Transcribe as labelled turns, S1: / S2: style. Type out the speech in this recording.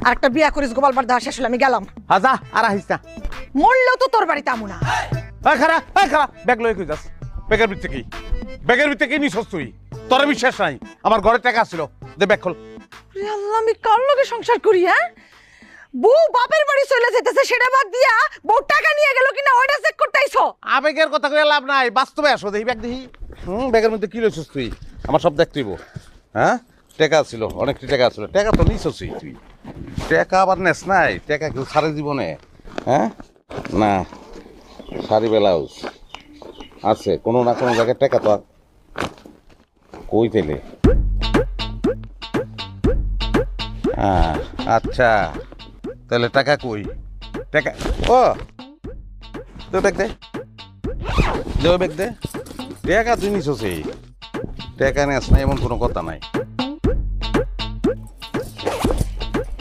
S1: আর একটা বিয়া করিস গোপালবার দেওয়া শেষ হলে আমি গেলাম।
S2: যা আর আহিস না।
S1: মরলেও তো তোর বাড়িতে আমু না।
S2: খারা ব্যাগ লয়ে কই যাস? ব্যাগের ভিতরে কি? ব্যাগের ভিতরে কি নিছস তুই? তোর বিশ্বাস নাই আমার ঘরে টাকা ছিল, দে ব্যাগ খোল।
S1: আল্লাহ, আমি কার লগে সংসার করি? হ্যাঁ, বউ বাপের বাড়ি চলে যেতেছে, সেটা বাদ দিয়া বউ টাকা নিয়ে গেল কিনা ওইটা চেক করতে আইছো?
S2: আবেগের কথা কইয়া লাভ নাই, বাস্তবে আসো দেখি ব্যাগ দেখি। ব্যাগের মধ্যে কি লইছস তুই? আমার সব দেখ তুইব। হ্যাঁ, টাকা ছিল, অনেকটি টাকা ছিল। টাকা তো নিছসই তুই। টাকা আবার নেস নাই? টাকা কেউ সারা জীবনে? হ্যাঁ না, শাড়ি ব্লাউজ আছে, কোনো না কোনো জায়গায় টাকা তো কই পেলে? আচ্ছা, তাহলে টাকা কই? টাকা ও তো ব্যাগ দে, ব্যাগ দে। টাকা তুই নিছস, টাকা নেস না এমন কোনো কথা নাই।